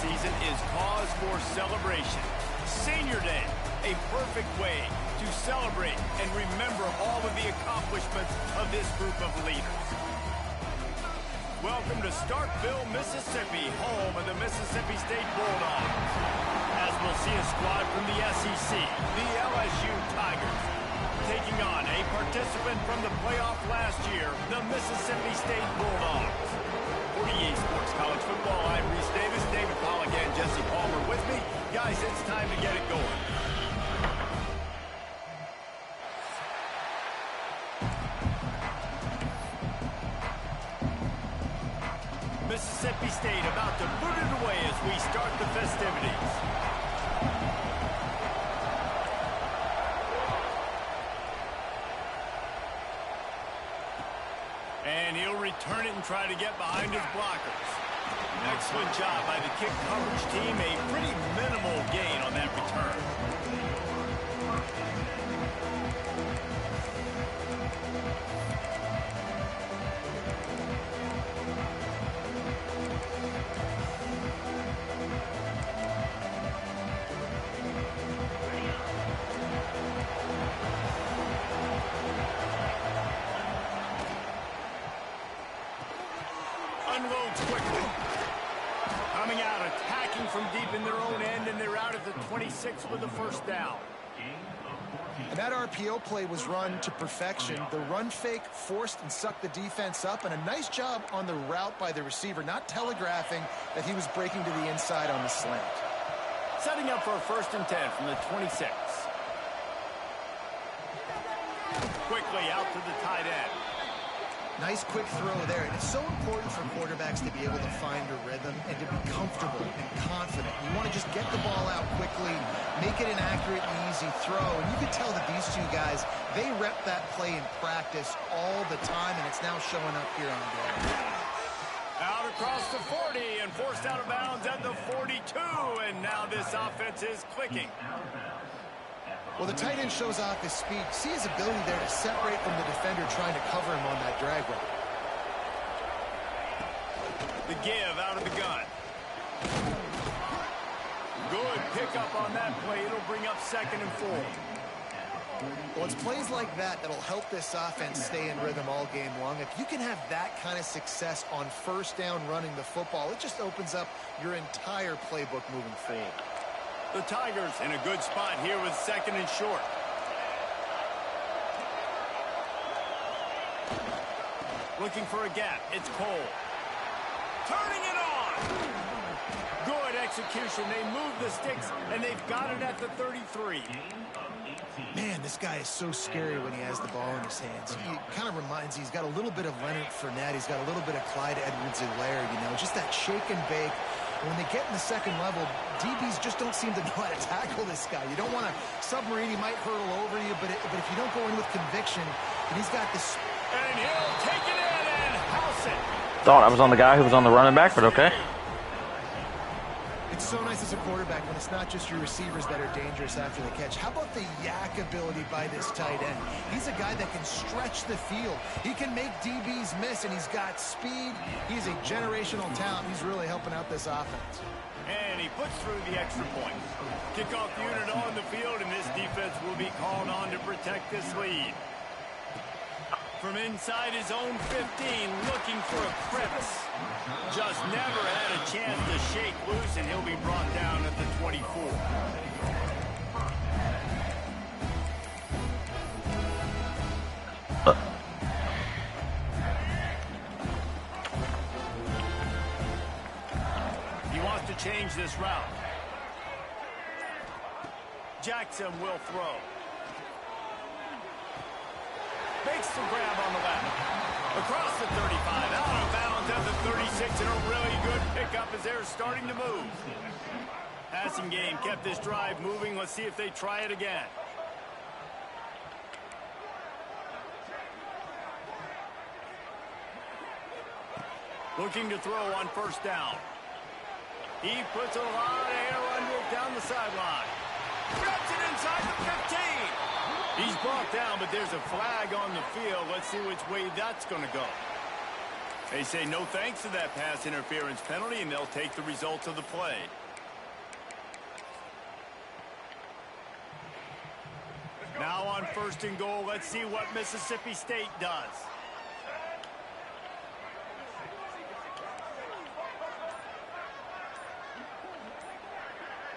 season is cause for celebration. Senior Day, a perfect way to celebrate and remember all of the accomplishments of this group of leaders. Welcome to Starkville, Mississippi, home of the Mississippi State Bulldogs. As we'll see a squad from the SEC, the LSU Tigers, taking on a participant from the playoff last year, the Mississippi State Bulldogs. For EA Sports College Football, I'm Reese Davis, David Pollack, and Jesse Palmer with me. Guys, it's time to get it going. Mississippi State about to boot it away as we start the festivities. And he'll return it and try to get behind his blockers. Excellent job by the kick coverage team. A pretty minimal gain on that return. Unloads quickly. Coming out, attacking from deep in their own end, and they're out at the 26 with the first down. And that RPO play was run to perfection. The run fake forced and sucked the defense up, and a nice job on the route by the receiver, not telegraphing that he was breaking to the inside on the slant. Setting up for a 1st and 10 from the 26. Quickly out to the tight end. Nice quick throw there, and it's so important for quarterbacks to be able to find a rhythm and to be comfortable and confident. You want to just get the ball out quickly, make it an accurate and easy throw, and you can tell that these two guys, they rep that play in practice all the time, and it's now showing up here on game. Out across the 40 and forced out of bounds at the 42, and now this offense is clicking. Well, the tight end shows off his speed. See his ability there to separate from the defender trying to cover him on that drag route. The give out of the gun. Good pickup on that play. It'll bring up 2nd and 4. Well, it's plays like that that'll help this offense stay in rhythm all game long. If you can have that kind of success on 1st down running the football, it just opens up your entire playbook moving forward. The Tigers in a good spot here with 2nd and short. Looking for a gap. It's Cole. Turning it on. Good execution. They move the sticks, and they've got it at the 33. Man, this guy is so scary when he has the ball in his hands. He kind of reminds, he's got a little bit of Leonard Fournette. He's got a little bit of Clyde Edwards-Helaire, you know, just that shake and bake. When they get in the 2nd level, DBs just don't seem to know how to tackle this guy. You don't want to submarine. He might hurtle over you, but if you don't go in with conviction, and he's got this... And he'll take it in and house it. Thought I was on the guy who was on the running back, but okay. It's so nice as a quarterback when it's not just your receivers that are dangerous after the catch. How about the yak ability by this tight end? He's a guy that can stretch the field. He can make DBs miss, and he's got speed. He's a generational talent. He's really helping out this offense. And he puts through the extra point. Kickoff unit on the field, and this defense will be called on to protect this lead. From inside his own 15, looking for a crevice. Just never had a chance to shake loose, and he'll be brought down at the 24. He wants to change this route. Jackson will throw. Makes the grab on the left. Across the 35, out of bounds at the 36, and a really good pickup as they're starting to move. Passing game kept this drive moving. Let's see if they try it again. Looking to throw on 1st down. He puts a lot of air under it down the sideline. Gets it inside the 15. He's brought down, but there's a flag on the field. Let's see which way that's going to go. They say no thanks to that pass interference penalty, and they'll take the results of the play. Now on 1st and goal, let's see what Mississippi State does.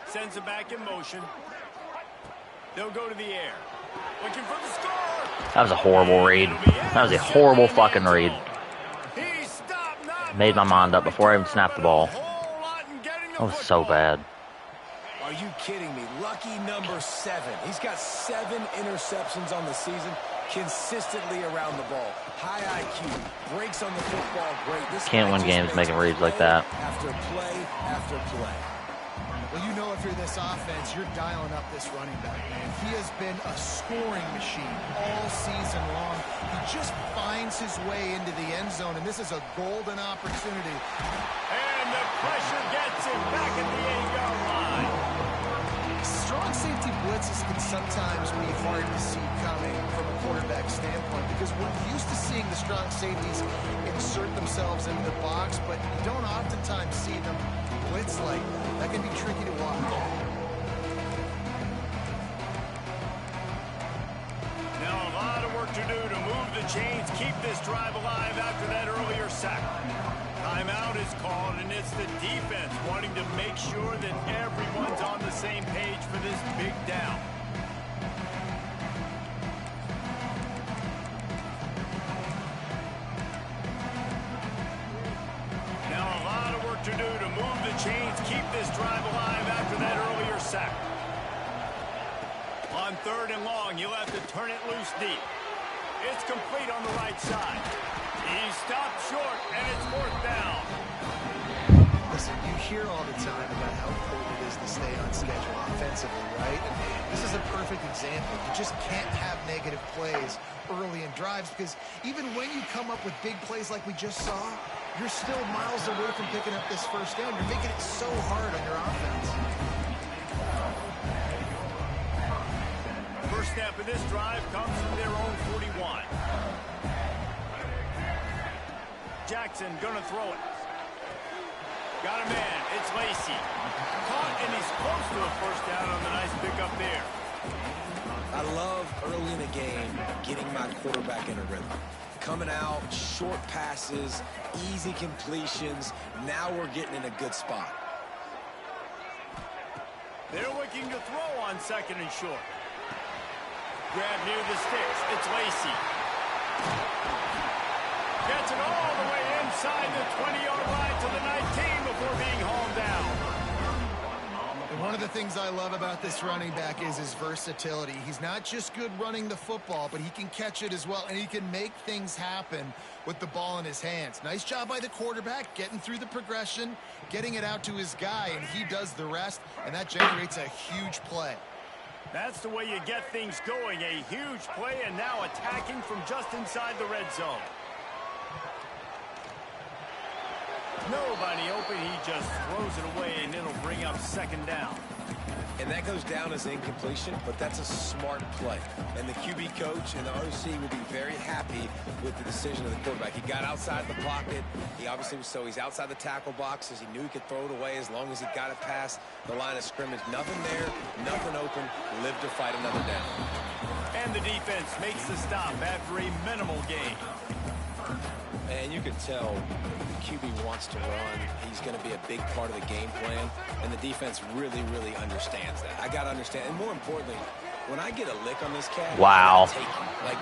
Sends it back in motion. They'll go to the air. Looking for the score. That was a horrible read. That was a horrible fucking read. Made my mind up before I even snapped the ball. That was so bad. Are you kidding me? Lucky number 7. He's got 7 interceptions on the season, consistently around the ball. High IQ, breaks on the football great. This can't win games making reads like that. After play after play. Well, you know, if you're this offense, you're dialing up this running back, man. He has been a scoring machine all season long. He just finds his way into the end zone, and this is a golden opportunity. And the pressure gets him back at the 8-yard line. Strong safety blitzes can sometimes be hard to see coming from a quarterback standpoint because we're used to seeing the strong safeties insert themselves into the box, but you don't oftentimes see them blitz like that. That can be tricky to watch. Now a lot of work to do to move the chains, keep this drive alive after that earlier sack. Timeout is called, and it's the defense wanting to make sure that everyone's on the same page for this big down. Now a lot of work to do to move the chains, keep this drive alive after that earlier sack. On 3rd and long, you'll have to turn it loose deep. It's complete on the right side. He stopped short, and it's 4th down. Listen, you hear all the time about how important it is to stay on schedule offensively, right? And this is a perfect example. You just can't have negative plays early in drives because even when you come up with big plays like we just saw, you're still miles away from picking up this 1st down. You're making it so hard on your offense. First snap of this drive comes from their own 41. Jackson gonna throw it. Got a man. It's Lacey. Caught, and he's close to a 1st down on the nice pickup there. I love early in the game getting my quarterback in a rhythm. Coming out, short passes, easy completions. Now we're getting in a good spot. They're looking to throw on 2nd and short. Grab near the sticks. It's Lacey. Gets it all the way inside the 20-yard line to the 19 before being hauled down. And one of the things I love about this running back is his versatility. He's not just good running the football, but he can catch it as well, and he can make things happen with the ball in his hands. Nice job by the quarterback, getting through the progression, getting it out to his guy, and he does the rest, and that generates a huge play. That's the way you get things going. A huge play, and now attacking from just inside the red zone. Nobody open. He just throws it away, and it'll bring up 2nd down. And that goes down as incompletion, but that's a smart play. And the QB coach and the OC will be very happy with the decision of the quarterback. He got outside the pocket. He obviously was he's outside the tackle boxes. He knew he could throw it away as long as he got it past the line of scrimmage. Nothing there, nothing open. Live to fight another down. And the defense makes the stop after a minimal gain. And you can tell the QB wants to run. He's going to be a big part of the game plan. And the defense really, really understands that. I got to understand. And more importantly, when I get a lick on this cat, wow. I take him. Like,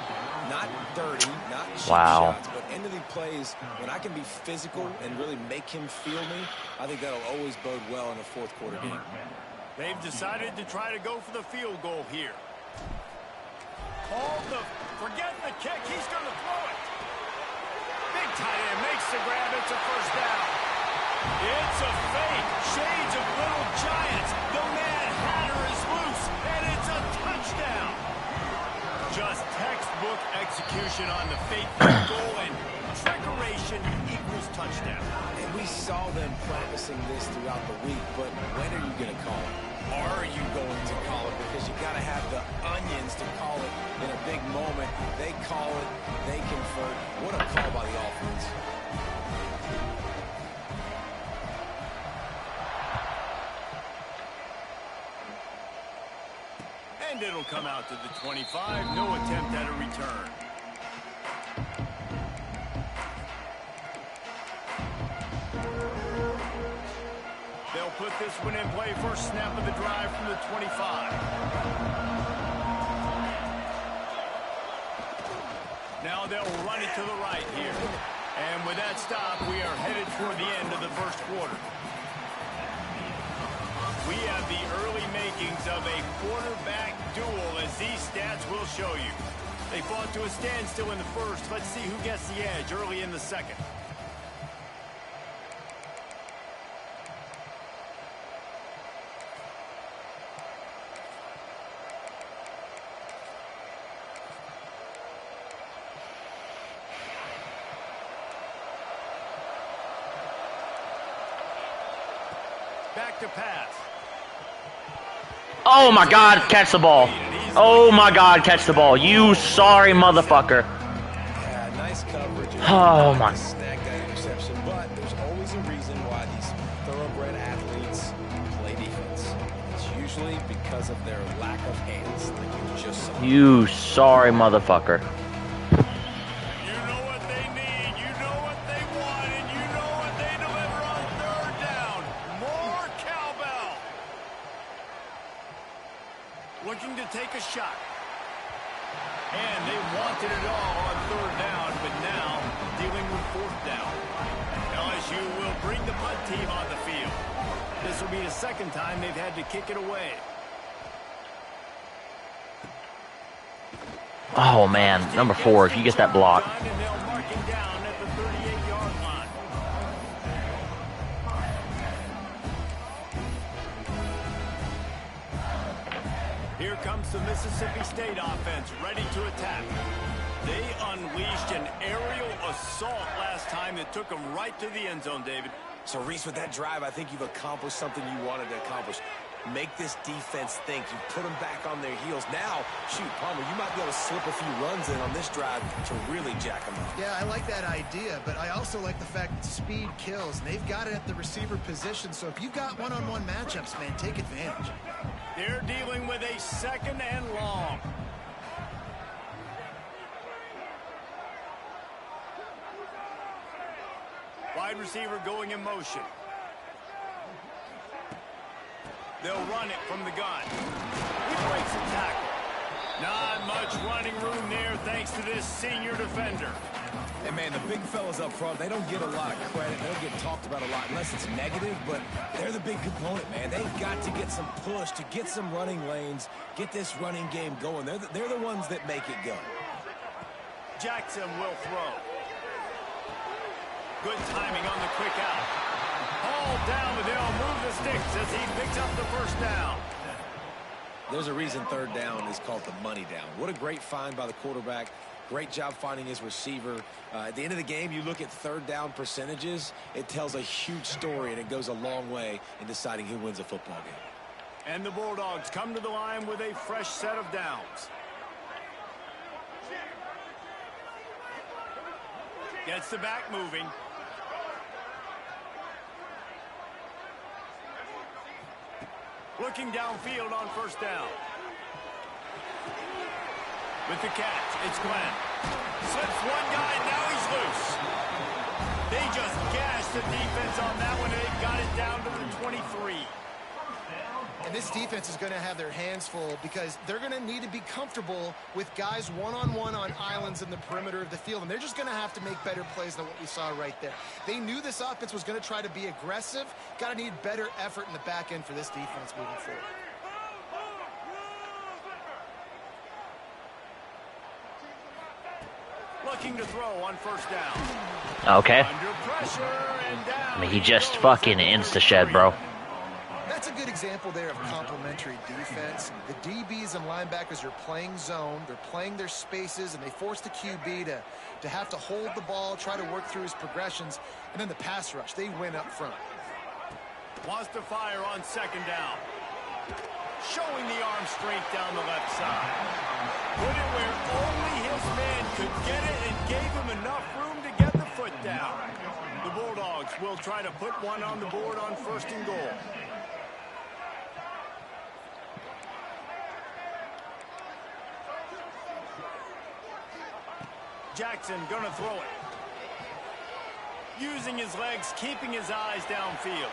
not dirty, not cheap wow. shots, but end of the plays, when I can be physical and really make him feel me, I think that'll always bode well in a 4th quarter game. They've decided to try to go for the field goal here. Forget the kick. He's going to throw it. Big tight end makes the grab. It's a 1st down. It's a fake. Shades of little giants. The Mad Hatter is loose, and it's a touchdown. Just textbook execution on the fake field goal, and trickeration equals touchdown. And we saw them practicing this throughout the week, but when are you going to call it? Are you going to call it? Because you got to have the onions to call it in a big moment. They call it. They convert. What a call by the offense. And it'll come out to the 25. No attempt at a return. They'll put this one in play. First snap of the drive from the 25. Now they'll run it to the right here. And with that stop, we are headed toward the end of the first quarter. We have the early makings of a quarterback duel, as these stats will show you. They fought to a standstill in the first. Let's see who gets the edge early in the second. Back to pass. Oh my God, catch the ball. Oh my God, catch the ball. You sorry motherfucker. Yeah, nice coverage. Oh my. Snag that interception, but there's always a reason why these thoroughbred athletes play defense. It's usually because of their lack of hands, like you just saw. You sorry motherfucker. You know what they need, you know what they want, and you know what they deliver on third down. More cowbell. Looking to take a shot. And they wanted it all on third down, but now dealing with fourth down. LSU will bring the punt team on the field. This will be the second time they've had to kick it away. Oh man, number 4, if you get that block. And they'll mark him down at the 38-yard line. Here comes the Mississippi State offense, ready to attack. They unleashed an aerial assault last time that took them right to the end zone, David. So, Reese, with that drive, I think you've accomplished something you wanted to accomplish. Make this defense think. You put them back on their heels. Now, shoot, Palmer, you might be able to slip a few runs in on this drive to really jack them up. Yeah, I like that idea, but I also like the fact that speed kills. And they've got it at the receiver position, so if you've got one-on-one matchups, man, take advantage. They're dealing with a second and long. Wide receiver going in motion. They'll run it from the gun. He breaks the tackle. Not much running room there thanks to this senior defender. And, man, the big fellas up front, they don't get a lot of credit. They don't get talked about a lot unless it's negative, but they're the big component, man. They've got to get some push, to get some running lanes, get this running game going. They're the ones that make it go. Jackson will throw. Good timing on the quick out. Hauled down, but they'll move the sticks as he picks up the first down. There's a reason third down is called the money down. What a great find by the quarterback. Great job finding his receiver. At the end of the game, you look at third down percentages. It tells a huge story, and it goes a long way in deciding who wins a football game. And the Bulldogs come to the line with a fresh set of downs. Gets the back moving. Looking downfield on first down. With the catch, it's Glenn. Slips one guy, now he's loose. They just gashed the defense on that one, and they got it down to the 23. And this defense is going to have their hands full because they're going to need to be comfortable with guys one-on-one on islands in the perimeter of the field. And they're just going to have to make better plays than what we saw right there. They knew this offense was going to try to be aggressive. Got to need better effort in the back end for this defense moving forward. Looking to throw on first down. Okay. Under pressure and down. I mean, he just fucking insta-shed, bro. That's a good example there of complementary defense. The DBs and linebackers are playing zone, they're playing their spaces, and they force the QB to have to hold the ball, try to work through his progressions, and then the pass rush, they win up front. Wants to fire on second down. Showing the arm strength down the left side. Put it where only his man could get it and gave him enough room to get the foot down. The Bulldogs will try to put one on the board on first and goal. Jackson gonna throw it. Using his legs, keeping his eyes downfield.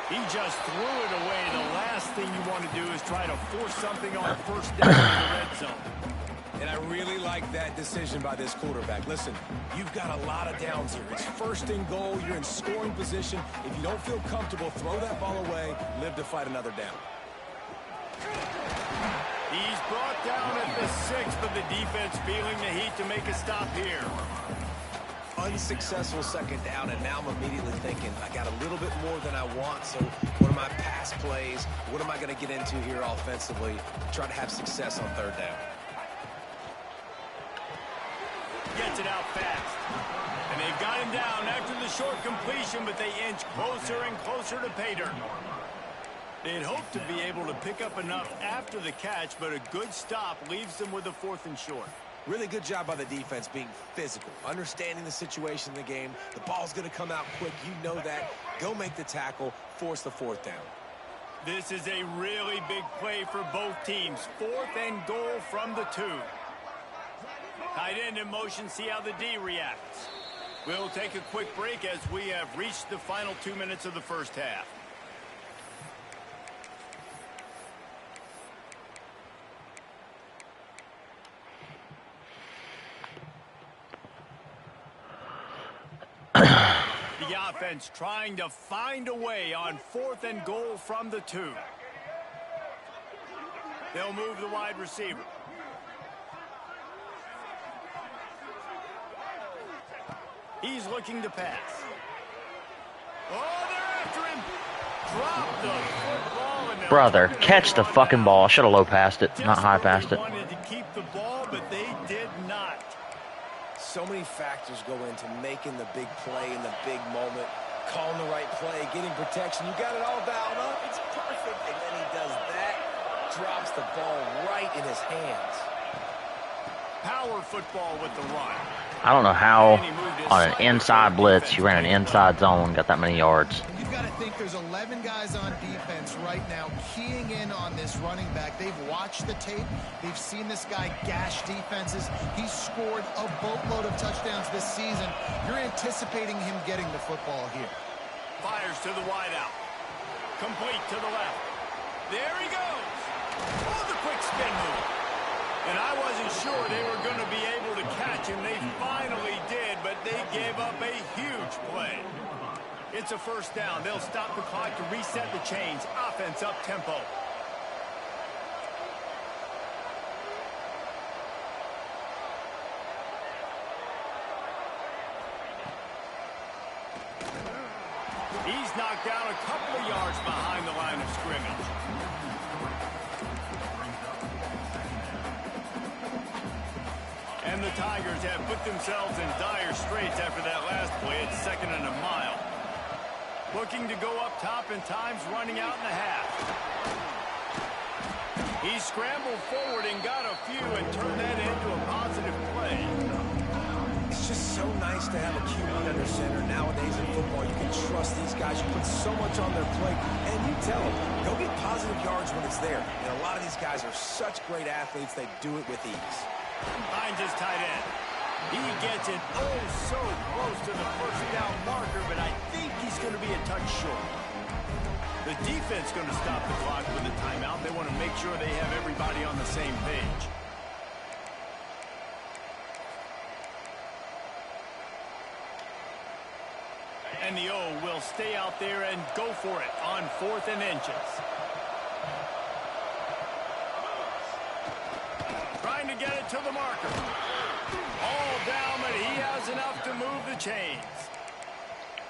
He just threw it away. The last thing you want to do is try to force something on first down in the red zone. And I really like that decision by this quarterback. Listen, you've got a lot of downs here. It's first and goal. You're in scoring position. If you don't feel comfortable, throw that ball away. Live to fight another down. He's brought down at the 6, but the defense feeling the heat to make a stop here. Unsuccessful second down, and now I'm immediately thinking, I got a little bit more than I want, so what are my pass plays? What am I going to get into here offensively to try to have success on third down? Gets it out fast. And they've got him down after the short completion, but they inch closer and closer to pay dirt. They'd hoped to be able to pick up enough after the catch, but a good stop leaves them with a 4th and short. Really good job by the defense being physical, understanding the situation in the game. The ball's going to come out quick. You know that. Go make the tackle, force the 4th down. This is a really big play for both teams. 4th and goal from the 2. Tight end in motion, see how the D reacts. We'll take a quick break as we have reached the final 2 minutes of the first half. The offense trying to find a way on 4th and goal from the 2. They'll move the wide receiver. He's looking to pass. Oh, they're after him. Drop the football. And Brother, catch the fucking ball. I should have low passed it, not high passed it. Wanted to keep the ball, but they did not. So many factors go into making the big play in the big moment, calling the right play, getting protection. You got it all dialed up. It's perfect. And then he does that, drops the ball right in his hands. Power football with the run. I don't know how on an inside blitz you ran an inside zone, got that many yards. You've got to think there's 11 guys on defense right now keying in on this running back. They've watched the tape. They've seen this guy gash defenses. He's scored a boatload of touchdowns this season. You're anticipating him getting the football here. Fires to the wideout. Complete to the left. There he goes. Oh, the quick spin move. And I wasn't sure they were going to be able to catch him. They finally did, but they gave up a huge play. It's a first down. They'll stop the clock to reset the chains. Offense up tempo. He's knocked down a couple of yards behind the line of scrimmage. And the Tigers have put themselves in dire straits after that last play. It's 2nd and a mile. Looking to go up top and time's running out in the half. He scrambled forward and got a few and turned that into a positive play. It's just so nice to have a QB under center. Nowadays in football, you can trust these guys. You put so much on their plate, and you tell them, go get positive yards when it's there. And a lot of these guys are such great athletes, they do it with ease. Finds his tight end. He gets it oh so close to the first down marker, but I think he's going to be a touch short. The defense going to stop the clock with a timeout. They want to make sure they have everybody on the same page. And the O will stay out there and go for it on 4th and inches. Trying to get it to the marker. All down, but he has enough to move the chains.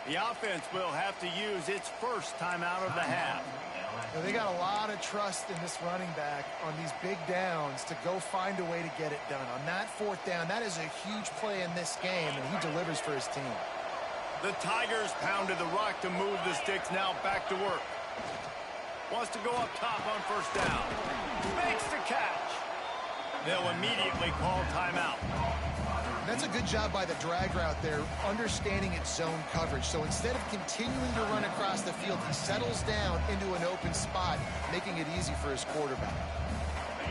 The offense will have to use its first timeout of the half. Now, they got a lot of trust in this running back on these big downs to go find a way to get it done. On that 4th down, that is a huge play in this game, and he delivers for his team. The Tigers pounded the rock to move the sticks. Now back to work. Wants to go up top on first down. Makes the catch. They'll immediately call timeout. That's a good job by the drag route there, understanding its zone coverage. So instead of continuing to run across the field, he settles down into an open spot, making it easy for his quarterback.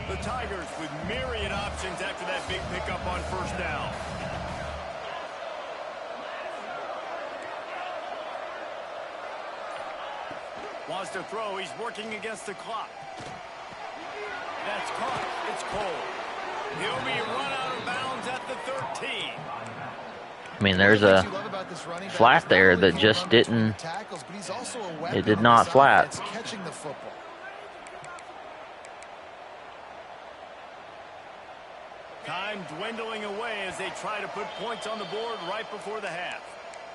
The Tigers with myriad options after that big pickup on first down. Wants to throw. He's working against the clock. That's caught. It's Cole. He'll be run out of bounds at the 13. I mean, there's a flat there that just didn't. It did not flat. Time dwindling away as they try to put points on the board right before the half.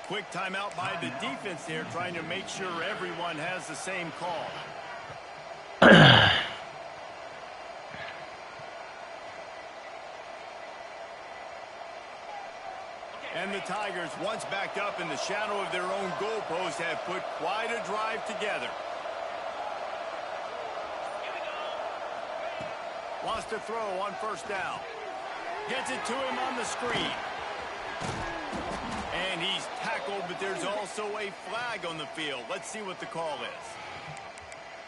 Quick timeout by the defense here, trying to make sure everyone has the same call. And the Tigers, once backed up in the shadow of their own goalpost, have put quite a drive together. Wants to throw on first down. Gets it to him on the screen. And he's tackled, but there's also a flag on the field. Let's see what the call is.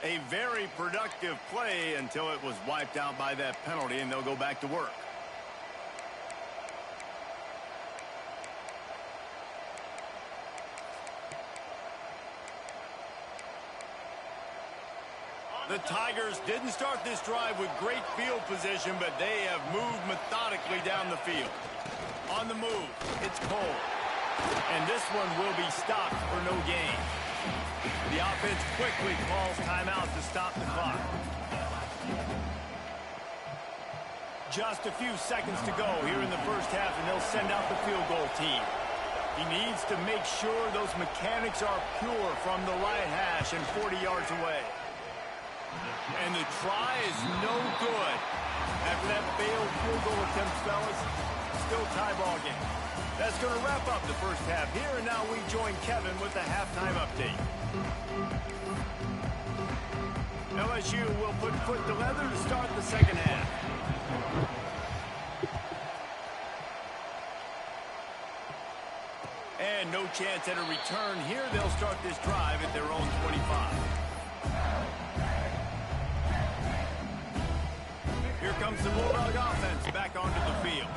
A very productive play until it was wiped out by that penalty, and they'll go back to work. The Tigers didn't start this drive with great field position, but they have moved methodically down the field. On the move, it's Cole. And this one will be stopped for no gain. The offense quickly calls timeout to stop the clock. Just a few seconds to go here in the first half, and they'll send out the field goal team. He needs to make sure those mechanics are pure from the right hash and 40 yards away. And the try is no good. After that failed field goal attempt, fellas, still tie ball game. That's going to wrap up the first half here, and now we join Kevin with the halftime update. LSU will put foot to leather to start the second half. And no chance at a return here. They'll start this drive at their own 25. Here comes the Bulldog offense back onto the field.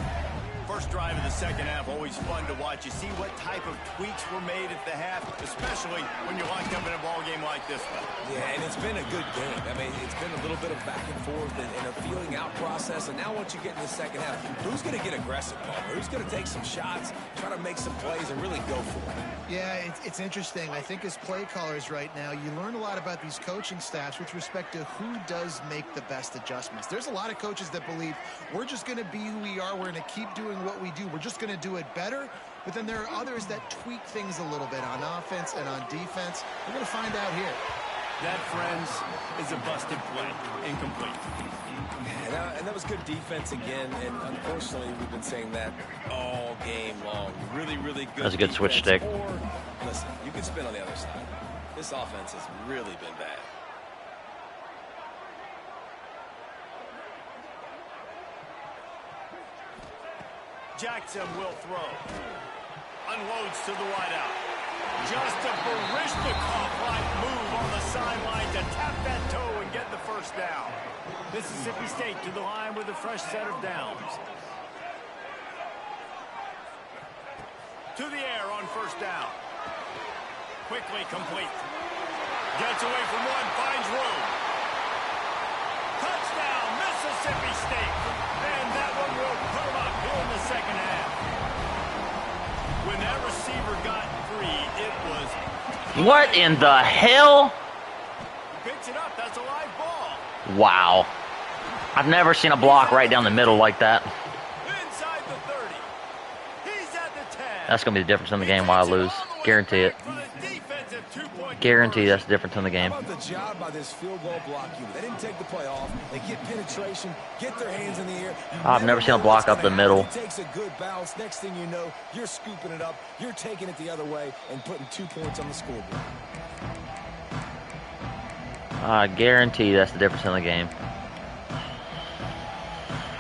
First drive of the second half, always fun to watch. You see what type of tweaks were made at the half, especially when you're locked up in a ball game like this one. Yeah, and it's been a good game. I mean, it's been a little bit of back and forth and a feeling out process. And now once you get in the second half, who's going to get aggressive, Palmer? Who's going to take some shots, try to make some plays, and really go for it? Yeah, it's interesting. I think as play callers right now, you learn a lot about these coaching staffs with respect to who does make the best adjustments. There's a lot of coaches that believe we're just going to be who we are. We're going to keep doing what we do. We're just going to do it better. But then there are others that tweak things a little bit on offense and on defense. We're going to find out here. That, friends, is a busted play. Incomplete. And that was good defense again. And unfortunately, we've been saying that all game long. Really, really good. That's a good switch stick. Or, listen, you can spin on the other side. This offense has really been bad. Jackson will throw. Unloads to the wideout. Just a Barishnikov-like move on the sideline to tap that toe and get the first down. Mississippi State to the line with a fresh set of downs. To the air on first down. Quickly complete. Gets away from one, finds room. Touchdown, Mississippi State. And that one will put them up here in the second half. When that receiver got free, it was... What in the hell? He picks it up. That's a live ball. Wow. I've never seen a block right down the middle like that. Inside the 30. He's at the 10. That's going to be the difference in the game while I lose. Guarantee it. Guarantee that's the difference in the game. How about the job by this field goal block unit? They didn't take the play off. They get penetration, get their hands in the air. I've never seen a block up the middle. He takes a good bounce. Next thing you know, you're scooping it up. You're taking it the other way and putting 2 points on the scoreboard. I guarantee that's the difference in the game.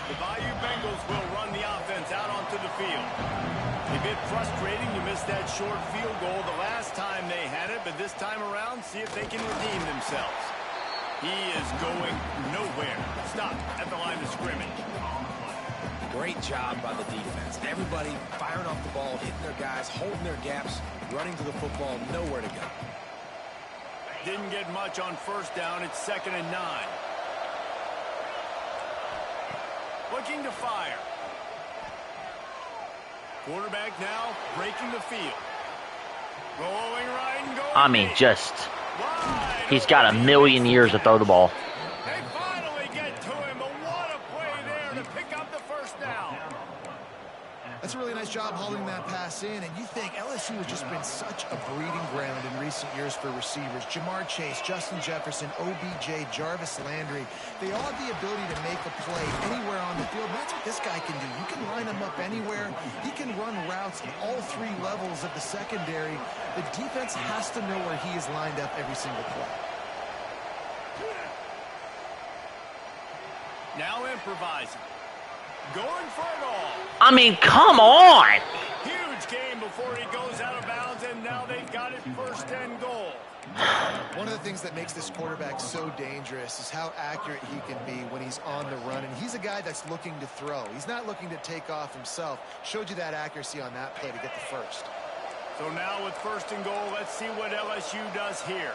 The Bayou Bengals will run the offense out onto the field. A bit frustrating. You missed that short field goal the last time they had it, but this time around, see if they can redeem themselves. He is going nowhere. Stop at the line of scrimmage. Great job by the defense. Everybody firing off the ball, hitting their guys, holding their gaps, running to the football, nowhere to go. Didn't get much on first down. It's 2nd and 9. Looking to fire. Quarterback now breaking the field. Rolling right and going. I mean, just, he's got a million years to throw the ball. They finally get to him, but what a play there to pick up the first down. That's a really nice job holding that pass in, and you think LSU has just been such a breeding ground in recent years for receivers. Jamar Chase, Justin Jefferson, OBJ, Jarvis Landry, they all have the ability to make a play anywhere on the field. That's what this guy can do. You can line him up anywhere. He can run routes at all 3 levels of the secondary. The defense has to know where he is lined up every single play. Now improvising. Going for it all. I mean, come on! Huge game before he goes out of bounds, and now they've got it 1st and goal. One of the things that makes this quarterback so dangerous is how accurate he can be when he's on the run. And he's a guy that's looking to throw. He's not looking to take off himself. Showed you that accuracy on that play to get the first. So now with 1st and goal, let's see what LSU does here.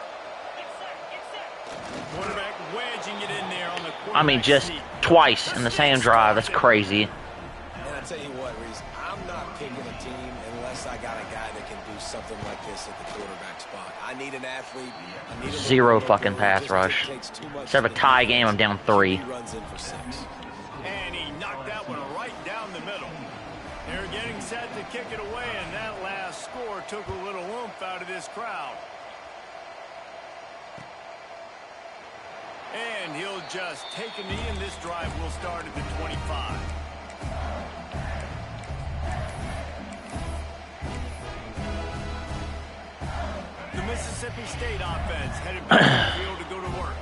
Quarterback wedging it in there on the quarterback I mean, just seat. twice in the same drive. That's crazy. And I tell you what, Reese, I'm not picking a team unless I got a guy that can do something like this at the quarterback spot. I need an athlete. I need a 0 fucking pass rush. Instead of a tie game, I'm down 3. He runs in for 6. And he knocked that one right down the middle. They're getting set to kick it away, and that last score took a little oomph out of this crowd. And he'll just take a knee, and this drive will start at the 25. The Mississippi State offense headed back to the field to go to work.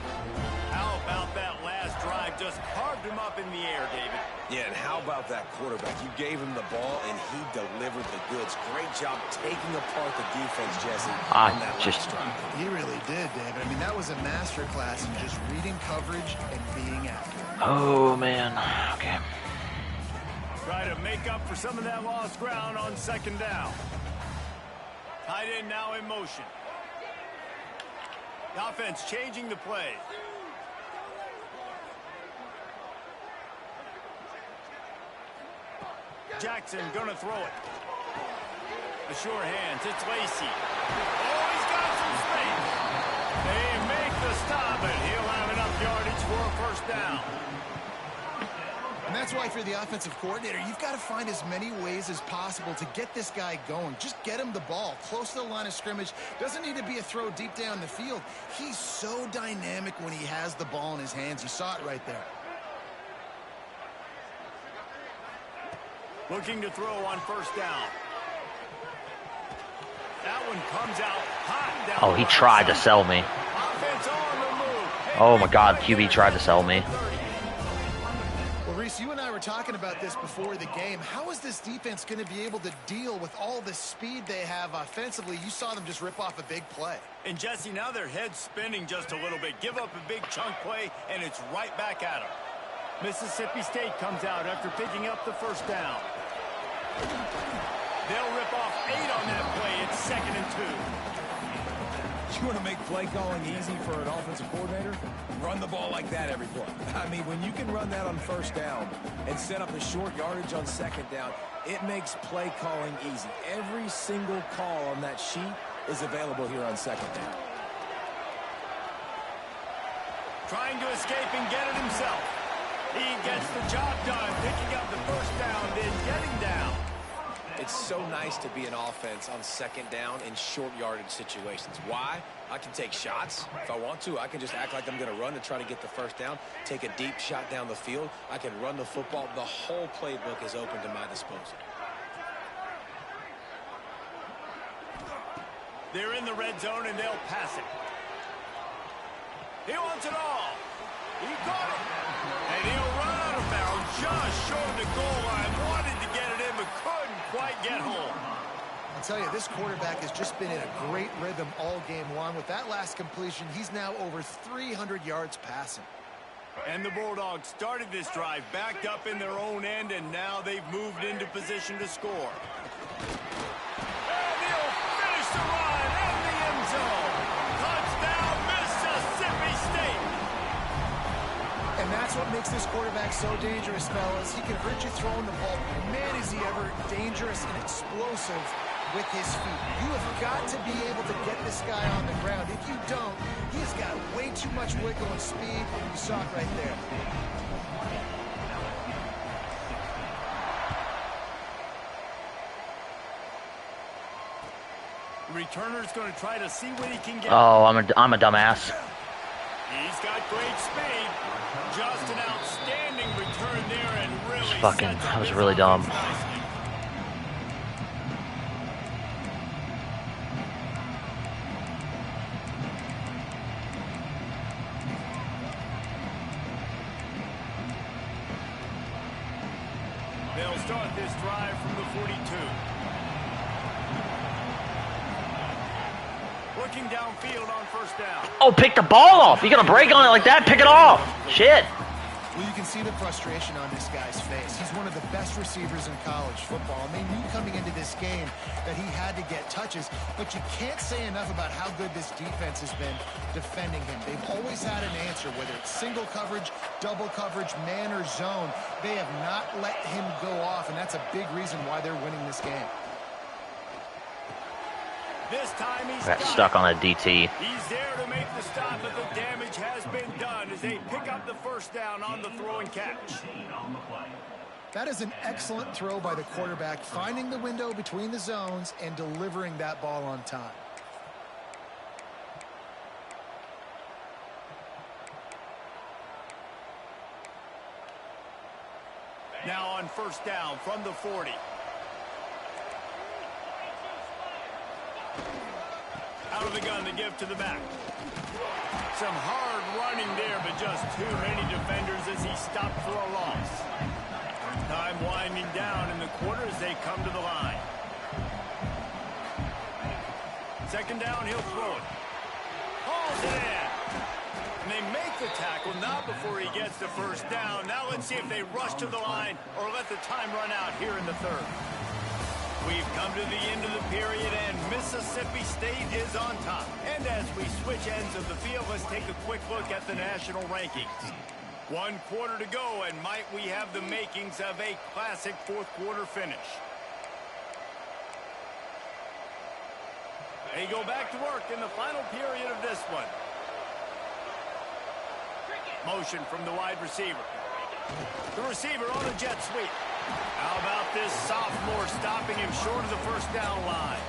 How about that last drive? Just carved him up in the air, David. Yeah, and how about that quarterback? You gave him the ball, and he delivered the goods. Great job taking apart the defense, Jesse, on that last drive. He really did, David. I mean, that was a masterclass in just reading coverage and being accurate. Oh, man. Okay. Try to make up for some of that lost ground on 2nd down. Tight end now in motion. The offense changing the play. Jackson gonna throw it. The sure hands, it's Lacey. Oh, he's got some space. They make the stop, and he'll have enough yardage for a 1st down. And that's why, if you're the offensive coordinator, you've got to find as many ways as possible to get this guy going. Just get him the ball close to the line of scrimmage. Doesn't need to be a throw deep down the field. He's so dynamic when he has the ball in his hands. You saw it right there. Looking to throw on 1st down. That one comes out hot down. Oh, he tried to sell me. Offense on the move. Oh, my God. QB tried to sell me. Well, Reese, you and I were talking about this before the game. How is this defense going to be able to deal with all the speed they have offensively? You saw them just rip off a big play. And, Jesse, now their head's spinning just a little bit. Give up a big chunk play, and it's right back at them. Mississippi State comes out after picking up the 1st down. They'll rip off 8 on that play. It's 2nd and 2. You want to make play calling easy for an offensive coordinator? Run the ball like that every play. I mean, when you can run that on 1st down and set up a short yardage on 2nd down, it makes play calling easy. Every single call on that sheet is available here on 2nd down. Trying to escape and get it himself. He gets the job done, picking up the 1st down, then getting down. It's so nice to be an offense on 2nd down in short yardage situations. Why? I can take shots if I want to. I can just act like I'm going to run to try to get the 1st down, take a deep shot down the field. I can run the football. The whole playbook is open to my disposal. They're in the red zone, and they'll pass it. He wants it all. He got it. And he'll run out of bounds just short of the goal line. Wanted to get it in, but couldn't quite get home. tell you, this quarterback has just been in a great rhythm all game long. With that last completion, he's now over 300 yards passing. And the Bulldogs started this drive backed up in their own end, and now they've moved into position to score. And he'll finish the run in the end zone. Touchdown, Mississippi State. And that's what makes this quarterback so dangerous, fellas. He can hurt you throwing the ball. Man, is he ever dangerous and explosive with his feet. You have got to be able to get this guy on the ground. If you don't, he's got way too much wiggle and speed. You saw it right there. The returner's going to try to see what he can get. Oh, I'm a dumbass. He's got great speed. Just an outstanding return there, and really That was really dumb. They'll start this drive from the 42. Looking downfield on first down. Oh, pick the ball off. You're going to break on it like that? Pick it off. Shit. Well, you can see the frustration on this guy's face. He's one of the best receivers in college football, and they knew coming into this game that he had to get touches, but you can't say enough about how good this defense has been defending him. They've always had an answer, whether it's single coverage, double coverage, man or zone. They have not let him go off, and that's a big reason why they're winning this game. This time he's Got stuck on a DT. He's there to make the stop, but the damage has been done as they pick up the first down on the throw and catch. That is an excellent throw by the quarterback, finding the window between the zones and delivering that ball on time. Now on first down from the 40. Out of the gun to give to the back. Some hard running there, but just too many defenders as he stopped for a loss. Time winding down in the quarter as they come to the line. Second down, he'll throw it. Hauls it in. And they make the tackle, not before he gets the first down. Now let's see if they rush to the line or let the time run out here in the third. We've come to the end of the period, and Mississippi State is on top. And as we switch ends of the field, let's take a quick look at the national rankings. 1 quarter to go, and might we have the makings of a classic fourth quarter finish. They go back to work in the final period of this one. Motion from the wide receiver. The receiver on a jet sweep. How about this sophomore stopping him short of the first down line?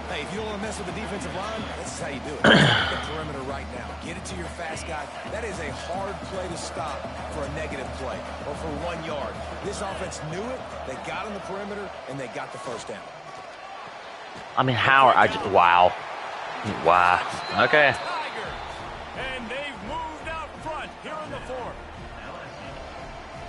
Hey, if you don't want to mess with the defensive line, this is how you do it. Get the perimeter right now. Get it to your fast guy. That is a hard play to stop for a negative play or for 1 yard. This offense knew it. They got on the perimeter, and they got the first down. I mean, how are wow. Wow. Okay. And they've moved out front here in the fourth.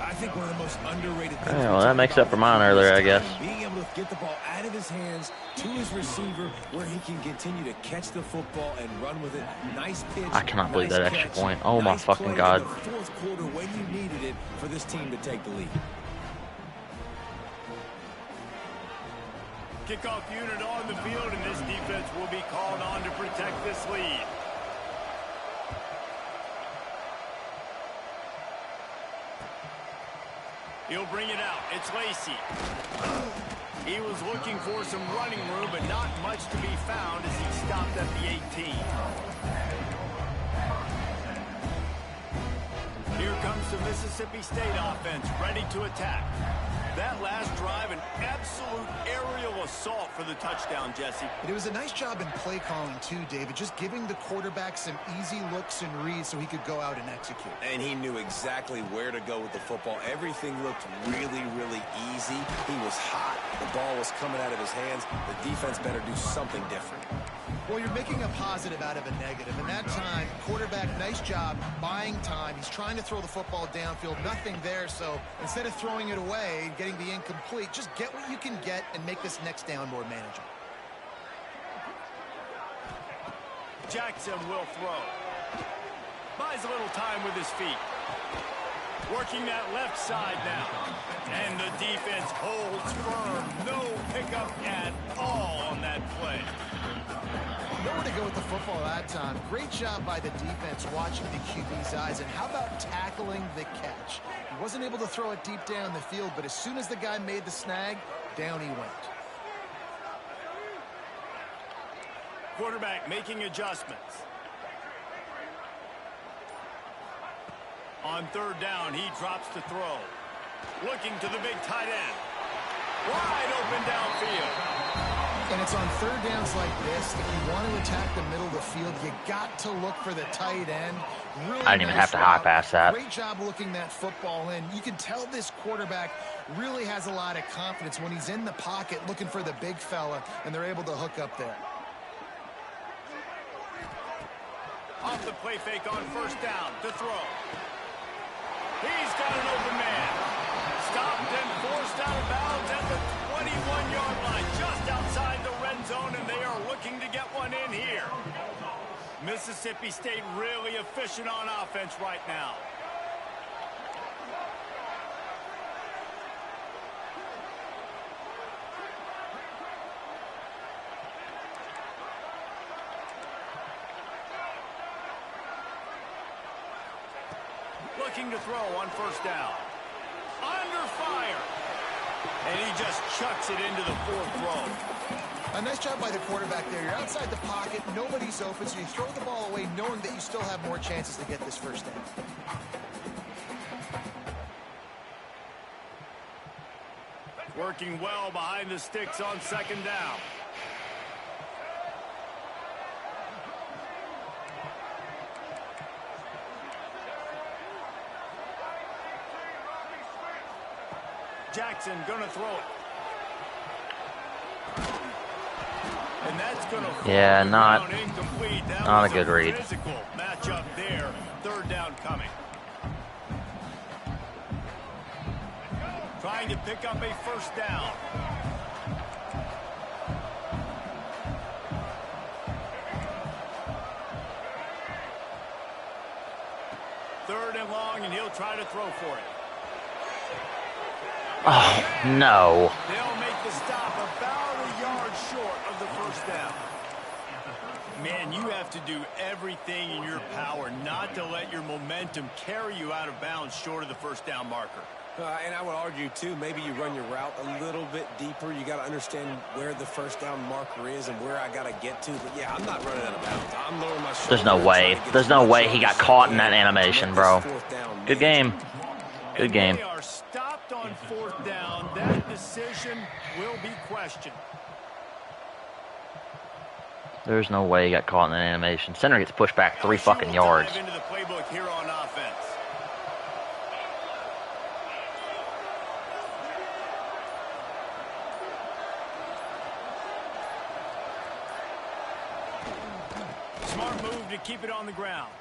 I think one of the most underrated things. Yeah, well, that makes up for mine earlier, I guess. Being able to get the ball out of his hands to his receiver where he can continue to catch the football and run with it. Nice pitch. I cannot believe that extra catch. point. Oh, my fucking play God. in the fourth quarter when you needed it for this team to take the lead. Kickoff unit on the field, and this defense will be called on to protect this lead. He'll bring it out. It's Lacey. He was looking for some running room, but not much to be found as he stopped at the 18. Here comes the Mississippi State offense, ready to attack. That last drive, an absolute aerial assault for the touchdown, Jesse. It was a nice job in play calling, too, David, just giving the quarterback some easy looks and reads so he could go out and execute. And he knew exactly where to go with the football. Everything looked really, really easy. He was hot. The ball was coming out of his hands. The defense better do something different. Well, you're making a positive out of a negative. And that time, quarterback, nice job buying time. He's trying to throw the football downfield. Nothing there, so instead of throwing it away, getting the incomplete, just get what you can get and make this next down more manageable. Jackson will throw. Buys a little time with his feet. Working that left side now. And the defense holds firm. No pickup at all on that play. Nowhere to go with the football that time. Great job by the defense watching the QB's eyes. And how about tackling the catch? He wasn't able to throw it deep down the field, but as soon as the guy made the snag, down he went. Quarterback making adjustments. On third down, he drops to throw. Looking to the big tight end. Wide open downfield. And it's on third downs like this. If you want to attack the middle of the field, you got to look for the tight end. Really I didn't even have to high pass that. Great job looking that football in. You can tell this quarterback really has a lot of confidence when he's in the pocket looking for the big fella, and they're able to hook up there. Off the play fake on first down to throw. He's got an open man. Stopped and forced out of bounds at the 21-yard line, just outside the red zone, and they are looking to get one in here. Mississippi State really efficient on offense right now. Looking to throw on first down. Under fire. And he just chucks it into the fourth throw. A nice job by the quarterback there. You're outside the pocket. Nobody's open, so you throw the ball away knowing that you still have more chances to get this first down. Working well behind the sticks on second down. Jackson gonna throw it. And that's gonna not incomplete. That not was a good read. Physical matchup there. Third down coming. Trying to pick up a first down. Third and long, and he'll try to throw for it. Oh, no. They'll make the stop about a yard short of the first down. Man, you have to do everything in your power not to let your momentum carry you out of bounds short of the first down marker. And I would argue, too, maybe you run your route a little bit deeper. You got to understand where the first down marker is and where I got to get to. But, yeah, I'm not running out of bounds. I'm lowering my shoulder. There's no way. There's no way he got caught in that animation, bro. Good game. Good game. They are stopped on fourth down. That decision will be questioned. There's no way he got caught in that animation. Center gets pushed back 3 fucking yards. Dive into the playbook here on offense. Smart move to keep it on the ground.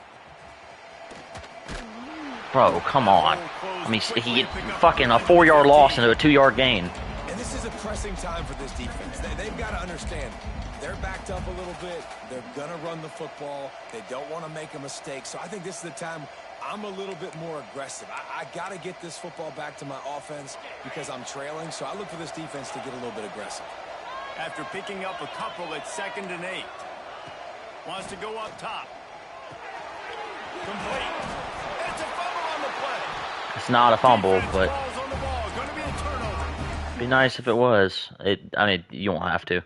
Bro, come on. I mean, he fucking a 4-yard loss into a 2-yard gain. And this is a pressing time for this defense. They've got to understand they're backed up a little bit. They're going to run the football. They don't want to make a mistake. So I think this is the time I'm a little bit more aggressive. I got to get this football back to my offense because I'm trailing. So I look for this defense to get a little bit aggressive. After picking up a couple at 2nd and 8. Wants to go up top. Complete. It's a fumble on the play. It's not a fumble, Defense but falls on the ball. It's going to be a turnover. it'd be nice if it was. I mean, you won't have to.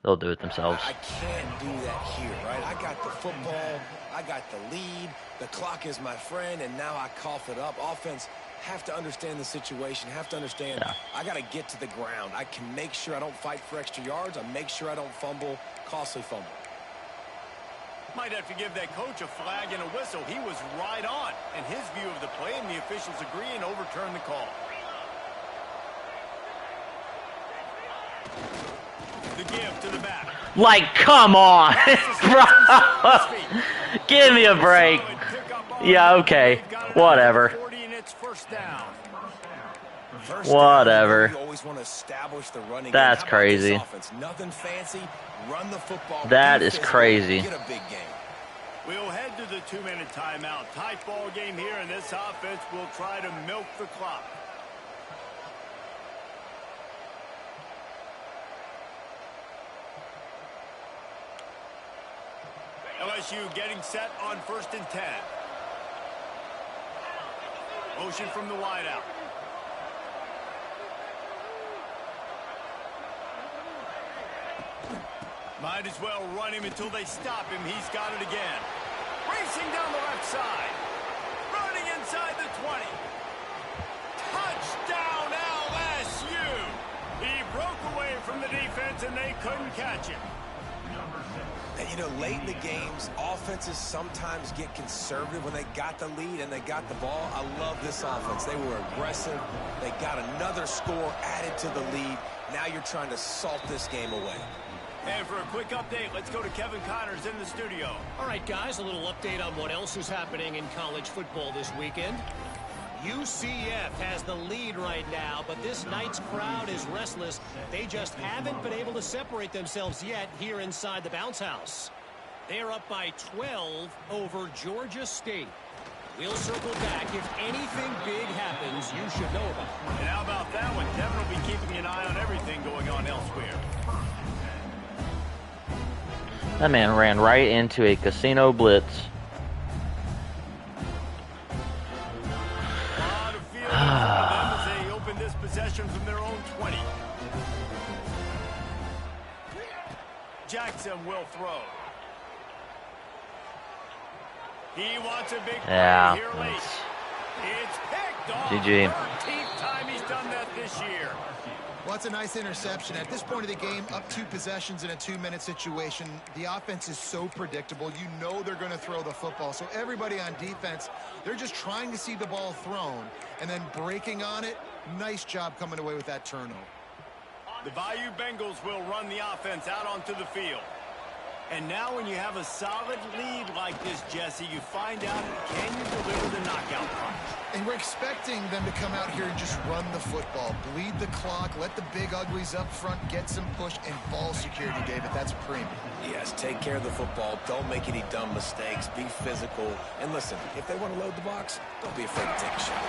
They'll do it themselves. I can't do that here, right? I got the football. I got the lead. The clock is my friend, and now I cough it up. Offense have to understand the situation, have to understand I got to get to the ground. I can make sure I don't fight for extra yards. I make sure I don't fumble, costly fumble. Might have to give that coach a flag and a whistle. He was right on in his view of the play, and the officials agree and overturn the call. The give to the back. Like, come on, bro. Give me a break. Yeah, okay. Whatever. Whatever. You always want to establish the running That's game. crazy. Nothing fancy. Run the football. That is crazy. Get a big game. We'll head to the 2-minute timeout. Tight ball game here, and this offense will try to milk the clock. LSU getting set on 1st and 10. Motion from the wideout. Might as well run him until they stop him. He's got it again. Racing down the left side. Running inside the 20. Touchdown LSU. He broke away from the defense and they couldn't catch him. And, you know, late in the games, offenses sometimes get conservative when they got the lead and they got the ball. I love this offense. They were aggressive. They got another score added to the lead. Now you're trying to salt this game away. And for a quick update, let's go to Kevin Connors in the studio. All right, guys, a little update on what else is happening in college football this weekend. UCF has the lead right now, but this night's crowd is restless. They just haven't been able to separate themselves yet here inside the bounce house. They are up by 12 over Georgia State. We'll circle back. If anything big happens, you should know about it. And how about that one? Kevin will be keeping an eye on everything going on elsewhere. That man ran right into a casino blitz. A lot of fielding for them as they open this possession from their own 20. Jackson will throw. He wants a big play here late. It's picked off. GG. 13th time he's done that this year. Well, that's a nice interception. At this point of the game, up 2 possessions in a 2-minute situation, the offense is so predictable. You know they're going to throw the football. So everybody on defense, they're just trying to see the ball thrown and then breaking on it. Nice job coming away with that turnover. The Bayou Bengals will run the offense out onto the field. And now when you have a solid lead like this, Jesse, you find out, can you deliver the knockout punch? And we're expecting them to come out here and just run the football, bleed the clock, let the big uglies up front get some push, and ball security, David. That's premium. Yes, take care of the football. Don't make any dumb mistakes. Be physical. And listen, if they want to load the box, don't be afraid to take a shot.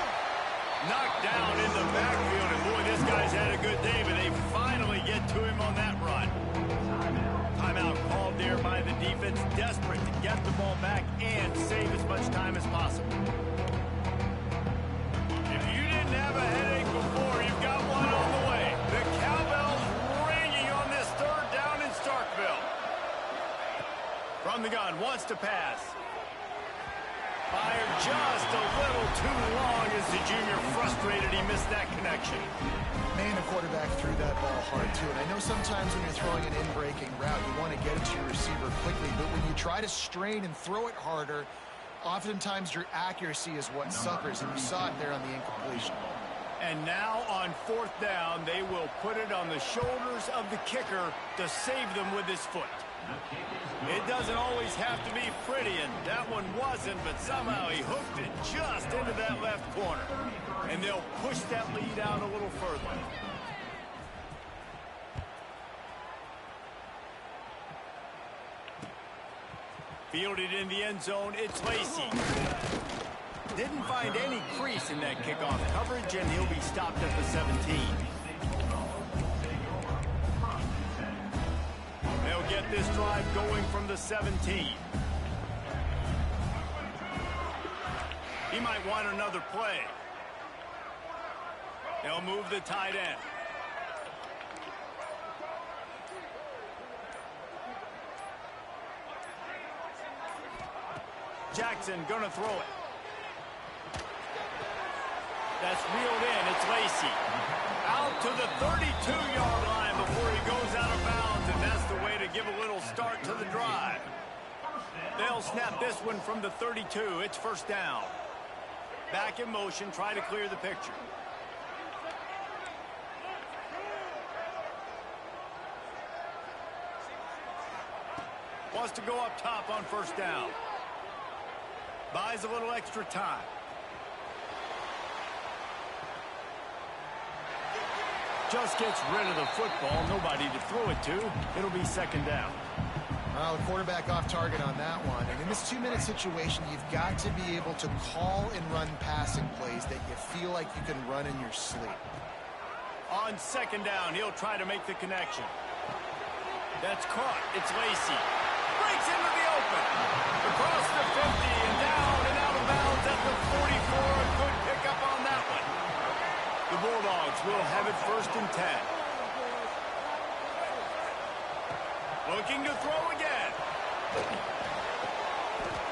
Knocked down in the backfield, and boy, this guy's had a good day, but they finally get to him on that run. Timeout called there by the defense, desperate to get the ball back and save as much time as possible. If you didn't have a headache before, you've got one on the way. The cowbell's ringing on this 3rd down in Starkville. From the gun, wants to pass. Fired just a little too long as the junior frustrated. He missed that connection. Man, the quarterback threw that ball hard, too. And I know sometimes when you're throwing an in-breaking route, you want to get it to your receiver quickly. But when you try to strain and throw it harder, oftentimes your accuracy is what suffers. And you saw it there on the incompletion. And now on 4th down, they will put it on the shoulders of the kicker to save them with his foot. It doesn't always have to be pretty, and that one wasn't, but somehow he hooked it just into that left corner. And they'll push that lead out a little further. Fielded in the end zone, it's Lacey. Didn't find any crease in that kickoff coverage, and he'll be stopped at the 17. They'll get this drive going from the 17. He might want another play. They'll move the tight end. Jackson gonna throw it. That's reeled in. It's Lacey. Out to the 32-yard line before he goes out of bounds, and that's the way to give a little start to the drive. They'll snap this one from the 32. It's 1st down. Back in motion, try to clear the picture. Wants to go up top on 1st down. Buys a little extra time. just gets rid of the football. Nobody to throw it to. It'll be second down. Well, the quarterback off target on that one. And in this 2-minute situation, you've got to be able to call and run passing plays that you feel like you can run in your sleep. On second down, he'll try to make the connection. That's caught. It's Lacey. Breaks into the open. Across the 50 and down and out of bounds at the 44. A good pickup on that one. The Bulldogs will have it first and 10. Looking to throw again.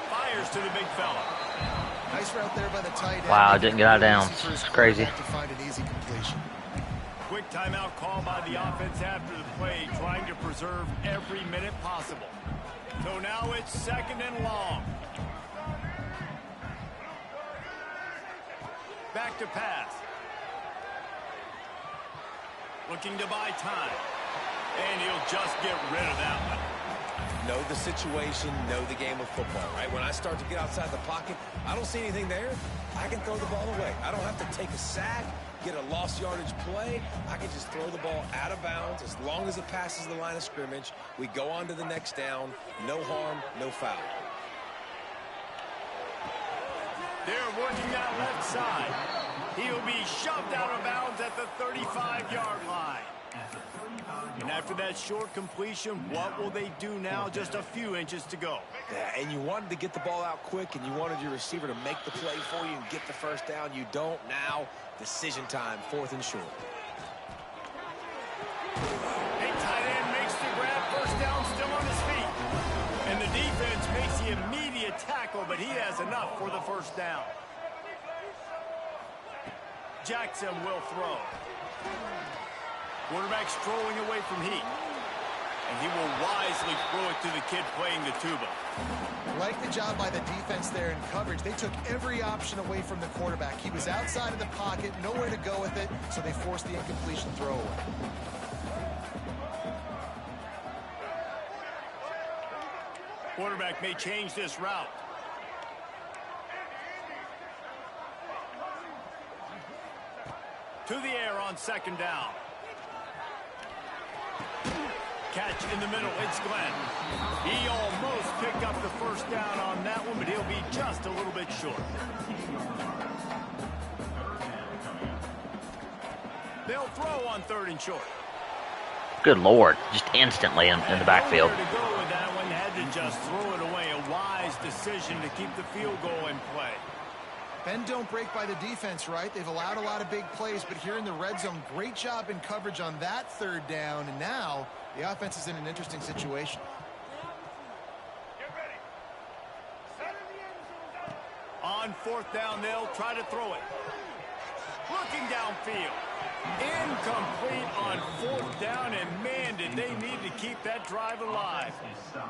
Fires to the big fella. Nice route there by the tight end. Wow, didn't get out of downs. It's crazy. To find an easy completion. Quick timeout call by the offense after the play, trying to preserve every minute possible. So now it's second and long. Back to pass. Looking to buy time. And he'll just get rid of that one. Know the situation, know the game of football, right? When I start to get outside the pocket, I don't see anything there. I can throw the ball away. I don't have to take a sack, get a lost yardage play. I can just throw the ball out of bounds as long as it passes the line of scrimmage. We go on to the next down. No harm, no foul. They're working that left side. He'll be shoved out of bounds at the 35-yard line. And after that short completion, what will they do now? Just a few inches to go. Yeah, and you wanted to get the ball out quick, and you wanted your receiver to make the play for you and get the first down. You don't now. Decision time, 4th and short. A tight end makes the grab, first down, still on his feet. And the defense makes the immediate tackle, but he has enough for the first down. Jackson will throw. Quarterback strolling away from heat. And he will wisely throw it to the kid playing the tuba. Like the job by the defense there in coverage. They took every option away from the quarterback. He was outside of the pocket, nowhere to go with it, so they forced the incompletion throwaway. Quarterback may change this route. To the air on second down. Catch in the middle, it's Glenn. He almost picked up the first down on that one, but he'll be just a little bit short. They'll throw on 3rd and short. Good Lord, just instantly in the backfield. Nowhere to go with that one, had to just throw it away. A wise decision to keep the field goal in play. Bend don't break by the defense, right? They've allowed a lot of big plays, but here in the red zone, great job in coverage on that 3rd down, and now the offense is in an interesting situation. On 4th down, they'll try to throw it. Looking downfield. Incomplete on 4th down, and man, did they need to keep that drive alive.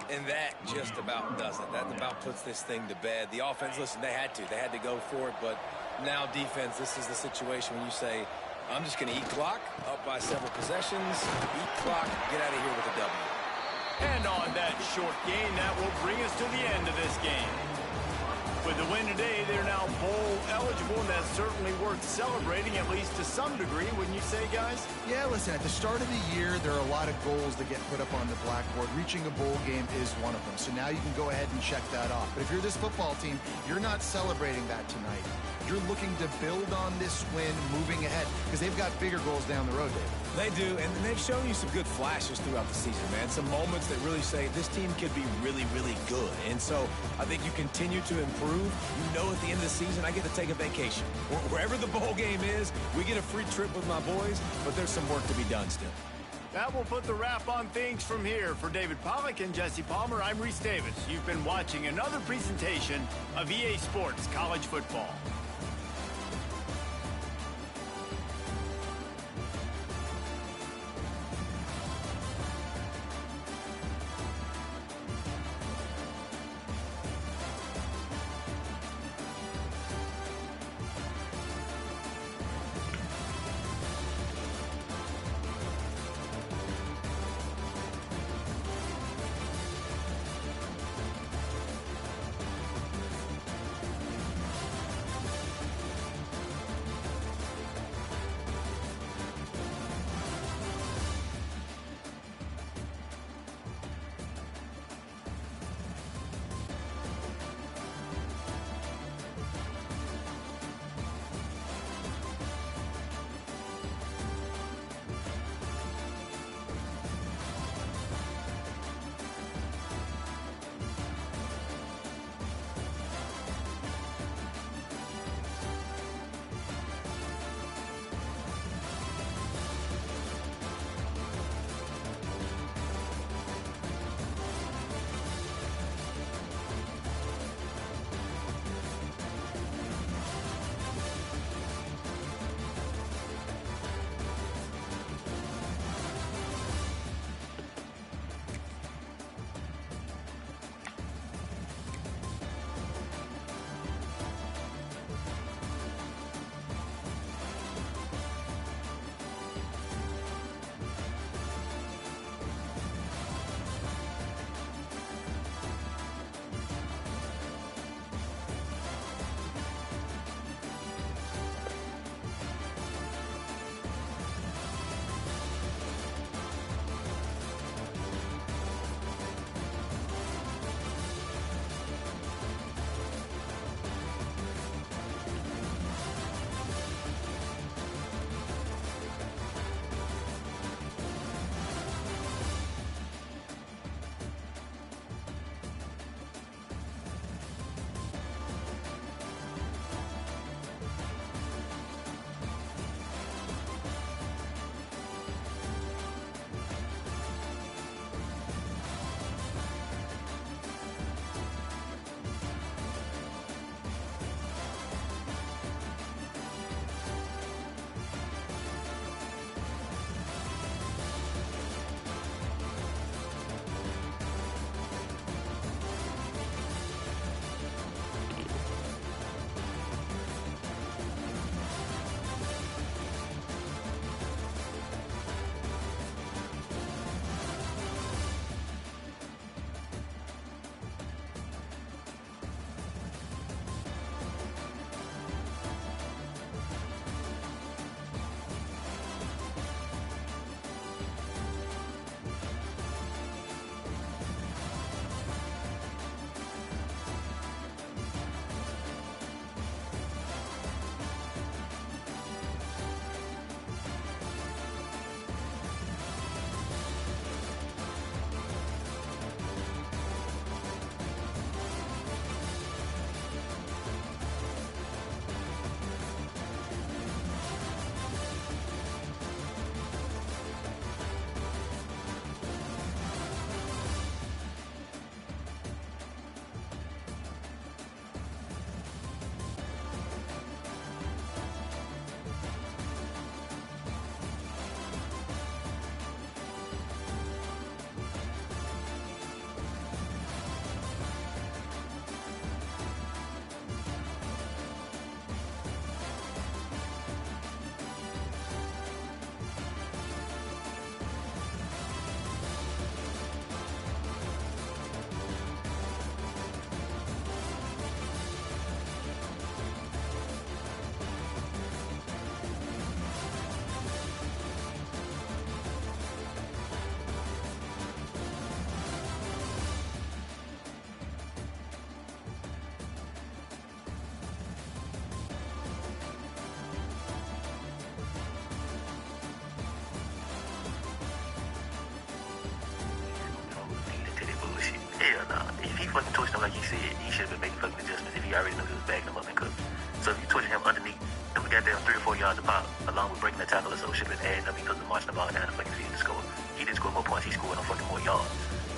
And that just about does it. That about puts this thing to bed. The offense, listen, they had to go for it, but now defense, this is the situation when you say, I'm just going to eat clock, up by several possessions, eat clock, get out of here with a W. And on that short gain, that will bring us to the end of this game. With the win today, they're now bowl eligible, and that's certainly worth celebrating, at least to some degree, wouldn't you say, guys? Yeah, listen, at the start of the year, there are a lot of goals that get put up on the blackboard. Reaching a bowl game is one of them, so now you can go ahead and check that off. But if you're this football team, you're not celebrating that tonight. You're looking to build on this win moving ahead because they've got bigger goals down the road, David. They do, and they've shown you some good flashes throughout the season, man. Some moments that really say this team could be really, really good. And so I think you continue to improve. You know at the end of the season, I get to take a vacation. Wherever the bowl game is, we get a free trip with my boys, but there's some work to be done still. That will put the wrap on things from here. For David Pollack and Jesse Palmer, I'm Reese Davis. You've been watching another presentation of EA Sports College Football. said, he should have been making fucking adjustments if he already knew he was backing him up and cooked. So if you torture him underneath, and we got down 3 or 4 yards apart, along with breaking the tackle or so, should have been adding up because of marching the ball down the fucking field to score. He didn't score more points, he scored on fucking more yards.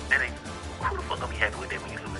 That ain't, who the fuck gonna be happy with that when you lose